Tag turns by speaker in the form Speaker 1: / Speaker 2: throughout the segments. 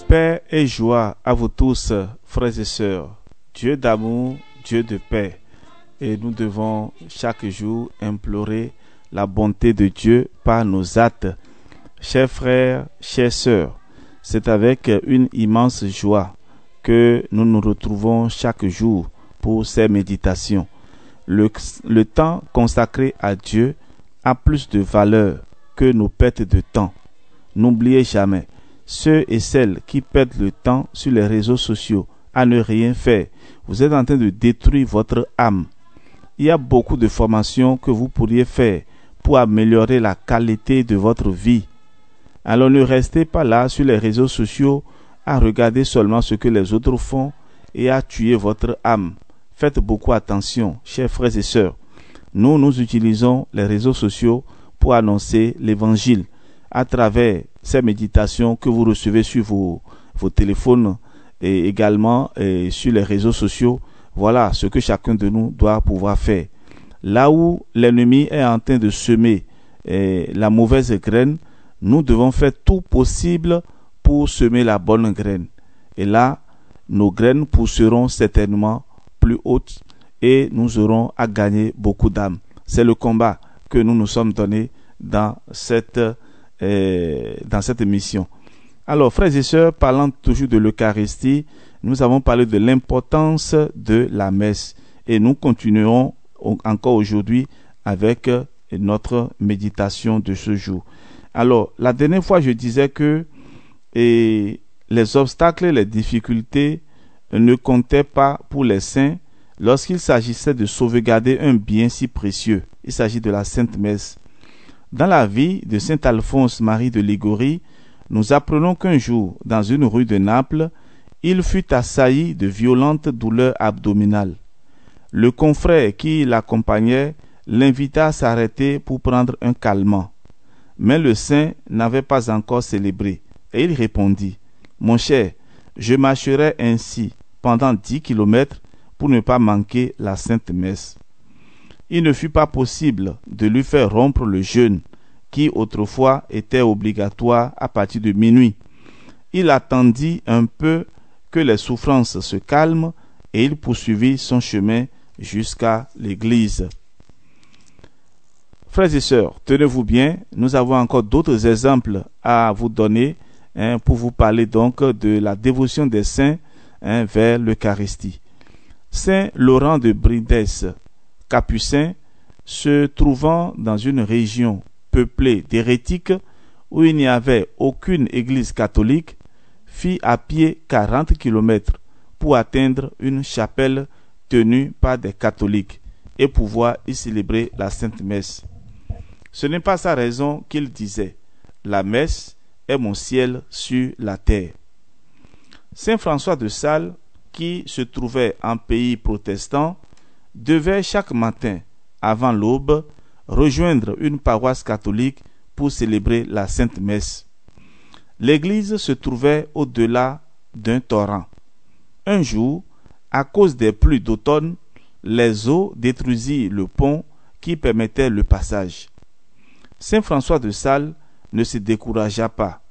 Speaker 1: Paix et joie à vous tous, frères et sœurs. Dieu d'amour, Dieu de paix. Et nous devons chaque jour implorer la bonté de Dieu par nos actes. Chers frères, chères sœurs, c'est avec une immense joie que nous nous retrouvons chaque jour pour ces méditations. Le temps consacré à Dieu a plus de valeur que nos pertes de temps. N'oubliez jamais, ceux et celles qui perdent le temps sur les réseaux sociaux à ne rien faire, vous êtes en train de détruire votre âme. Il y a beaucoup de formations que vous pourriez faire pour améliorer la qualité de votre vie. Alors ne restez pas là sur les réseaux sociaux à regarder seulement ce que les autres font et à tuer votre âme. Faites beaucoup attention, chers frères et sœurs. Nous utilisons les réseaux sociaux pour annoncer l'évangile à travers ces méditations que vous recevez sur vos téléphones et également sur les réseaux sociaux. Voilà ce que chacun de nous doit pouvoir faire. Là où l'ennemi est en train de semer la mauvaise graine, nous devons faire tout possible pour semer la bonne graine. Et là, nos graines pousseront certainement plus hautes et nous aurons à gagner beaucoup d'âmes. C'est le combat que nous nous sommes donnés dans cette mission. Alors, frères et sœurs, parlant toujours de l'Eucharistie, nous avons parlé de l'importance de la messe et nous continuerons encore aujourd'hui avec notre méditation de ce jour. Alors, la dernière fois, je disais que les obstacles et les difficultés ne comptaient pas pour les saints lorsqu'il s'agissait de sauvegarder un bien si précieux. Il s'agit de la Sainte Messe. Dans la vie de saint Alphonse Marie de Liguori, nous apprenons qu'un jour, dans une rue de Naples, il fut assailli de violentes douleurs abdominales. Le confrère qui l'accompagnait l'invita à s'arrêter pour prendre un calmant. Mais le saint n'avait pas encore célébré, et il répondit : « Mon cher, je marcherai ainsi pendant 10 kilomètres pour ne pas manquer la Sainte Messe. » Il ne fut pas possible de lui faire rompre le jeûne, qui autrefois était obligatoire à partir de minuit. Il attendit un peu que les souffrances se calment et il poursuivit son chemin jusqu'à l'église. Frères et sœurs, tenez-vous bien, nous avons encore d'autres exemples à vous donner pour vous parler donc de la dévotion des saints vers l'Eucharistie. Saint Laurent de Brides, capucin, se trouvant dans une région peuplée d'hérétiques où il n'y avait aucune église catholique, fit à pied 40 kilomètres pour atteindre une chapelle tenue par des catholiques et pouvoir y célébrer la Sainte Messe. Ce n'est pas sa raison qu'il disait : la messe est mon ciel sur la terre. Saint François de Sales, qui se trouvait en pays protestant, devait chaque matin, avant l'aube, rejoindre une paroisse catholique pour célébrer la Sainte Messe. L'église se trouvait au-delà d'un torrent. Un jour, à cause des pluies d'automne, les eaux détruisirent le pont qui permettait le passage. Saint François de Sales ne se découragea pas.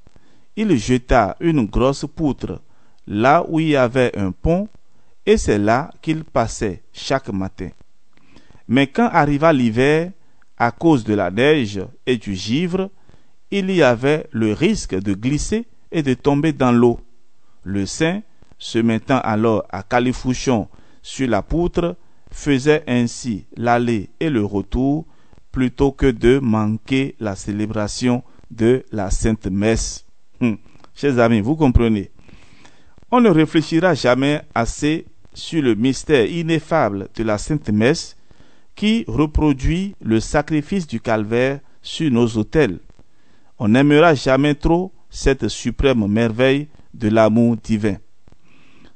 Speaker 1: Il jeta une grosse poutre là où il y avait un pont et c'est là qu'il passait chaque matin. Mais quand arriva l'hiver, à cause de la neige et du givre, il y avait le risque de glisser et de tomber dans l'eau. Le saint, se mettant alors à califourchon sur la poutre, faisait ainsi l'aller et le retour plutôt que de manquer la célébration de la Sainte Messe. Chers amis, vous comprenez. On ne réfléchira jamais assez sur le mystère ineffable de la Sainte Messe qui reproduit le sacrifice du calvaire sur nos autels. On n'aimera jamais trop cette suprême merveille de l'amour divin.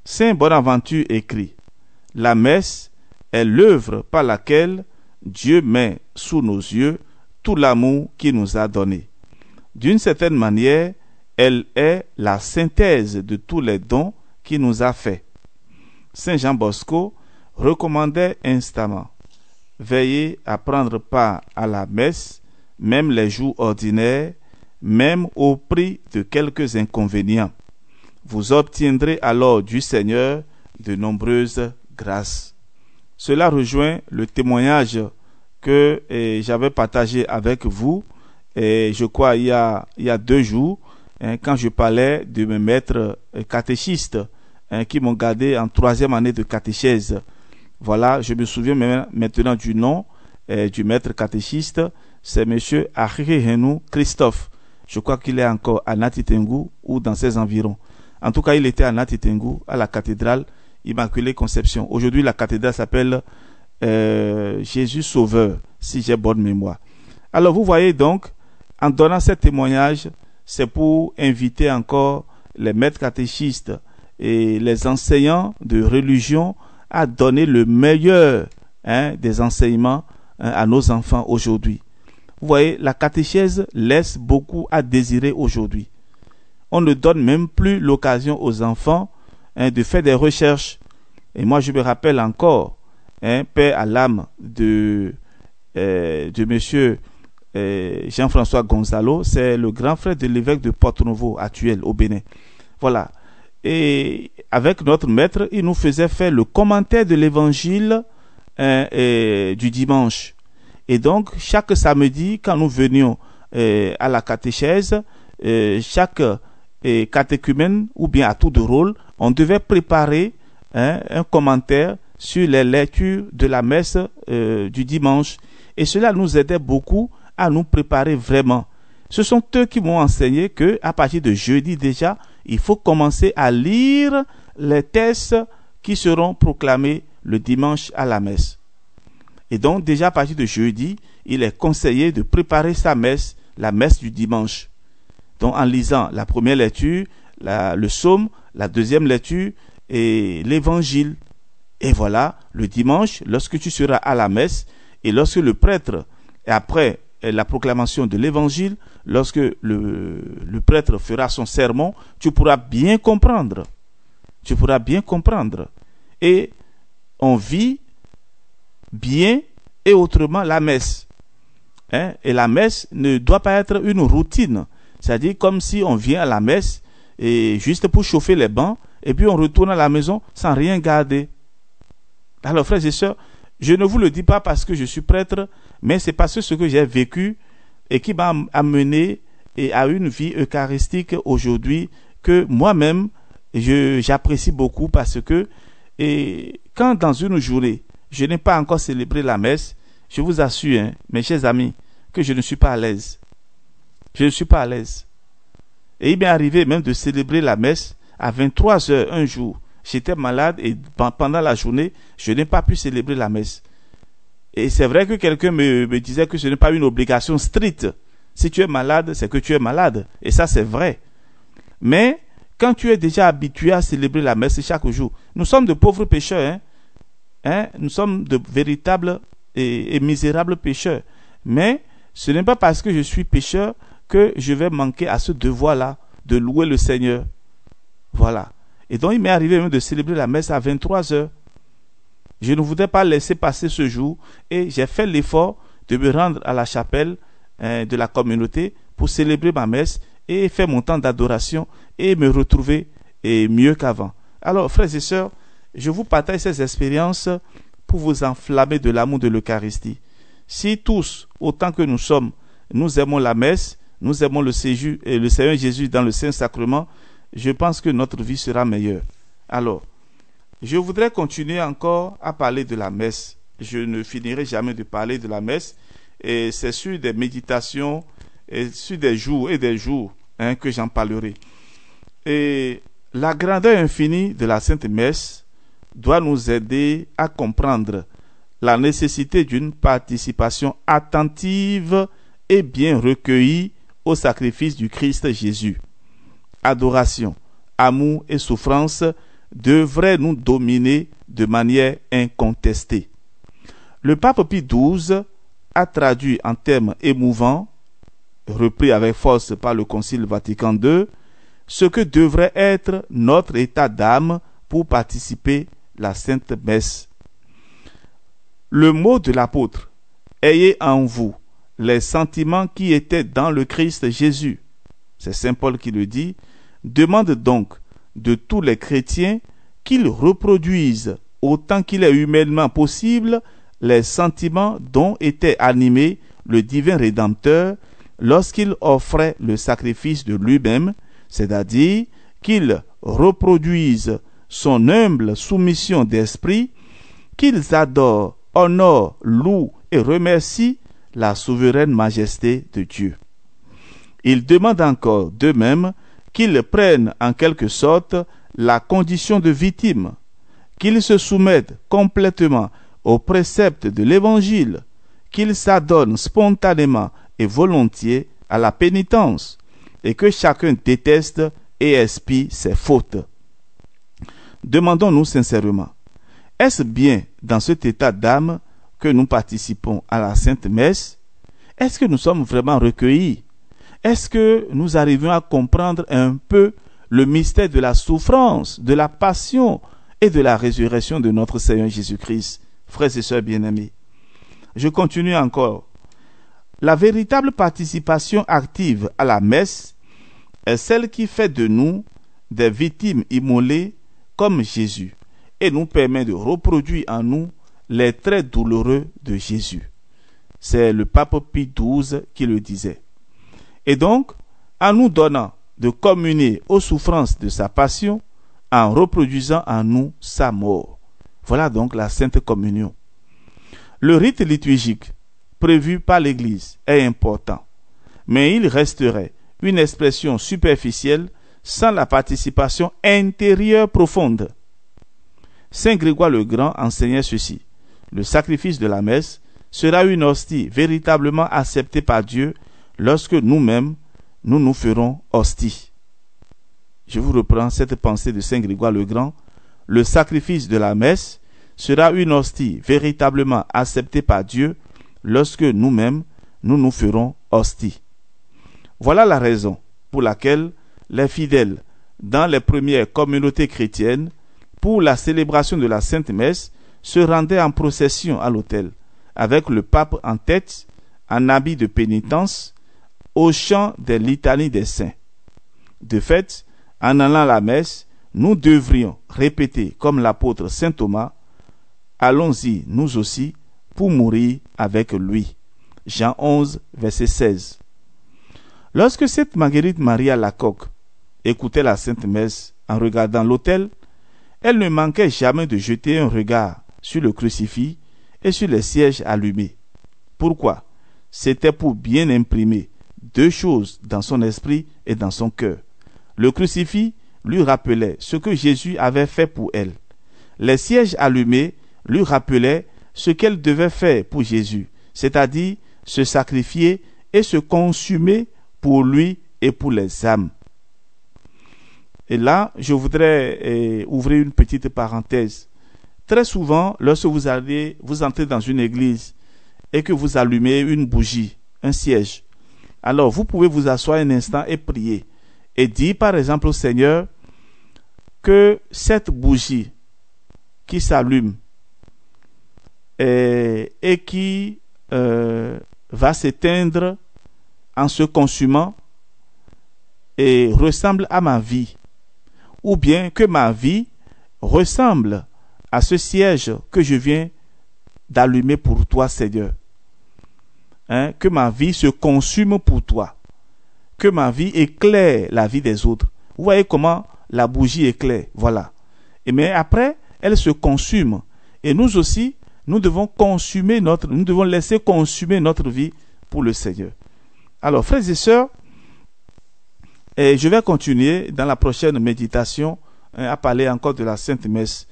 Speaker 1: Saint Bonaventure écrit : la messe est l'œuvre par laquelle Dieu met sous nos yeux tout l'amour qu'il nous a donné. D'une certaine manière, elle est la synthèse de tous les dons qu'il nous a faits. Saint Jean Bosco recommandait instamment : veillez à prendre part à la messe, même les jours ordinaires, même au prix de quelques inconvénients. Vous obtiendrez alors du Seigneur de nombreuses grâces. Cela rejoint le témoignage que j'avais partagé avec vous, je crois il y a 2 jours, quand je parlais de mes maîtres catéchistes qui m'ont gardé en 3e année de catéchèse. Voilà, je me souviens maintenant du nom du maître catéchiste, c'est monsieur Ahirihenu Christophe. Je crois qu'il est encore à Natitengu ou dans ses environs. En tout cas, il était à Natitengu, à la cathédrale Immaculée Conception. Aujourd'hui, la cathédrale s'appelle Jésus Sauveur, si j'ai bonne mémoire. Alors, vous voyez donc, en donnant ce témoignage, c'est pour inviter encore les maîtres catéchistes et les enseignants de religion à donner le meilleur des enseignements à nos enfants aujourd'hui. Vous voyez, la catéchèse laisse beaucoup à désirer aujourd'hui. On ne donne même plus l'occasion aux enfants de faire des recherches. Et moi, je me rappelle encore, paix à l'âme de monsieur Jean-François Gonzalo, c'est le grand frère de l'évêque de Porto-Novo actuel au Bénin. Voilà. Et avec notre maître, il nous faisait faire le commentaire de l'évangile du dimanche. Et donc, chaque samedi, quand nous venions à la catéchèse, chaque catéchumène, ou bien à tour de rôle, on devait préparer un commentaire sur les lectures de la messe du dimanche. Et cela nous aidait beaucoup à nous préparer vraiment. Ce sont eux qui m'ont enseigné que à partir de jeudi déjà, il faut commencer à lire les textes qui seront proclamés le dimanche à la messe. Et donc déjà à partir de jeudi, il est conseillé de préparer sa messe, la messe du dimanche. Donc en lisant la première lecture, le psaume, la deuxième lecture et l'évangile. Et voilà, le dimanche, lorsque tu seras à la messe et lorsque le prêtre, après la proclamation de l'évangile, lorsque le prêtre fera son sermon, tu pourras bien comprendre. Tu pourras bien comprendre. Et on vit bien et autrement la messe. Et la messe ne doit pas être une routine. C'est-à-dire comme si on vient à la messe et juste pour chauffer les bancs et puis on retourne à la maison sans rien garder. Alors frères et sœurs, je ne vous le dis pas parce que je suis prêtre, mais c'est parce que ce que j'ai vécu et qui m'a amené à une vie eucharistique aujourd'hui que moi-même j'apprécie beaucoup parce que quand dans une journée je n'ai pas encore célébré la messe, je vous assure, mes chers amis, que je ne suis pas à l'aise. Je ne suis pas à l'aise. Et il m'est arrivé même de célébrer la messe à 23h un jour. J'étais malade et pendant la journée, je n'ai pas pu célébrer la messe. Et c'est vrai que quelqu'un me disait que ce n'est pas une obligation stricte. Si tu es malade, c'est que tu es malade. Et ça, c'est vrai. Mais quand tu es déjà habitué à célébrer la messe chaque jour, nous sommes de pauvres pécheurs. Nous sommes de véritables et misérables pécheurs. Mais ce n'est pas parce que je suis pécheur que je vais manquer à ce devoir-là de louer le Seigneur. Voilà. Et donc, il m'est arrivé même de célébrer la messe à 23h. Je ne voudrais pas laisser passer ce jour et j'ai fait l'effort de me rendre à la chapelle de la communauté pour célébrer ma messe et faire mon temps d'adoration et me retrouver mieux qu'avant. Alors, frères et sœurs, je vous partage ces expériences pour vous enflammer de l'amour de l'Eucharistie. Si tous, autant que nous sommes, nous aimons la messe, nous aimons le Seigneur Jésus dans le Saint-Sacrement, je pense que notre vie sera meilleure. Alors, je voudrais continuer encore à parler de la messe. Je ne finirai jamais de parler de la messe. Et c'est sur des méditations, et sur des jours que j'en parlerai. Et la grandeur infinie de la Sainte Messe doit nous aider à comprendre la nécessité d'une participation attentive et bien recueillie au sacrifice du Christ Jésus. Adoration, amour et souffrance devraient nous dominer de manière incontestée. Le pape Pie XII a traduit en termes émouvants, repris avec force par le Concile Vatican II, ce que devrait être notre état d'âme pour participer à la Sainte Messe. Le mot de l'apôtre « Ayez en vous les sentiments qui étaient dans le Christ Jésus », c'est Saint Paul qui le dit, demande donc de tous les chrétiens qu'ils reproduisent autant qu'il est humainement possible les sentiments dont était animé le divin Rédempteur lorsqu'il offrait le sacrifice de lui-même, c'est-à-dire qu'ils reproduisent son humble soumission d'esprit, qu'ils adorent, honorent, louent et remercient la souveraine majesté de Dieu. Il demande encore d'eux-mêmes qu'ils prennent en quelque sorte la condition de victime, qu'ils se soumettent complètement aux préceptes de l'Évangile, qu'ils s'adonnent spontanément et volontiers à la pénitence, et que chacun déteste et expie ses fautes. Demandons-nous sincèrement, est-ce bien dans cet état d'âme que nous participons à la Sainte Messe? Est-ce que nous sommes vraiment recueillis? Est-ce que nous arrivons à comprendre un peu le mystère de la souffrance, de la passion et de la résurrection de notre Seigneur Jésus-Christ? Frères et sœurs bien-aimés, je continue encore. La véritable participation active à la messe est celle qui fait de nous des victimes immolées comme Jésus et nous permet de reproduire en nous les traits douloureux de Jésus. C'est le pape Pie XII qui le disait. Et donc, en nous donnant de communier aux souffrances de sa passion, en reproduisant en nous sa mort. Voilà donc la Sainte Communion. Le rite liturgique prévu par l'Église est important, mais il resterait une expression superficielle sans la participation intérieure profonde. Saint Grégoire le Grand enseignait ceci: le sacrifice de la messe sera une hostie véritablement acceptée par Dieu lorsque nous-mêmes, nous nous ferons hostie. Je vous reprends cette pensée de Saint Grégoire le Grand. Le sacrifice de la messe sera une hostie véritablement acceptée par Dieu lorsque nous-mêmes, nous nous ferons hostie. Voilà la raison pour laquelle les fidèles dans les premières communautés chrétiennes, pour la célébration de la Sainte Messe, se rendaient en procession à l'autel, avec le pape en tête, en habit de pénitence, au chant des litanies des saints. De fait, en allant à la messe, nous devrions répéter comme l'apôtre saint Thomas: allons-y nous aussi pour mourir avec lui. Jean 11, verset 16. Lorsque sainte Marguerite Maria Lacoque écoutait la Sainte Messe en regardant l'autel, elle ne manquait jamais de jeter un regard sur le crucifix et sur les sièges allumés. Pourquoi? C'était pour bien imprimer deux choses dans son esprit et dans son cœur. Le crucifix lui rappelait ce que Jésus avait fait pour elle. Les sièges allumés lui rappelaient ce qu'elle devait faire pour Jésus, c'est-à-dire se sacrifier et se consumer pour lui et pour les âmes. Et là, je voudrais ouvrir une petite parenthèse. Très souvent, lorsque vous entrez dans une église et que vous allumez une bougie, un siège, alors vous pouvez vous asseoir un instant et prier et dire par exemple au Seigneur que cette bougie qui s'allume et qui va s'éteindre en se consumant et ressemble à ma vie, ou bien que ma vie ressemble à ce siège que je viens d'allumer pour toi, Seigneur. Que ma vie se consume pour toi, que ma vie éclaire la vie des autres. Vous voyez comment la bougie éclaire, voilà. Mais après, elle se consume. Et nous aussi, nous devons laisser consumer notre vie pour le Seigneur. Alors, frères et sœurs, je vais continuer dans la prochaine méditation à parler encore de la Sainte Messe.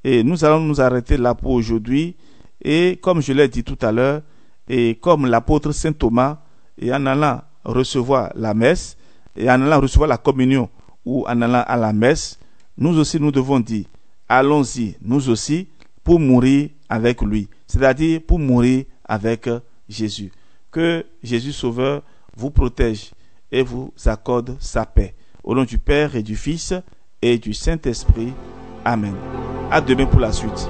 Speaker 1: Et nous allons nous arrêter là pour aujourd'hui. Et comme je l'ai dit tout à l'heure, et comme l'apôtre saint Thomas, et en allant recevoir la messe, et en allant recevoir la communion, ou en allant à la messe, nous aussi nous devons dire: allons-y, nous aussi, pour mourir avec lui. C'est-à-dire pour mourir avec Jésus. Que Jésus Sauveur vous protège et vous accorde sa paix. Au nom du Père et du Fils et du Saint-Esprit. Amen. À demain pour la suite.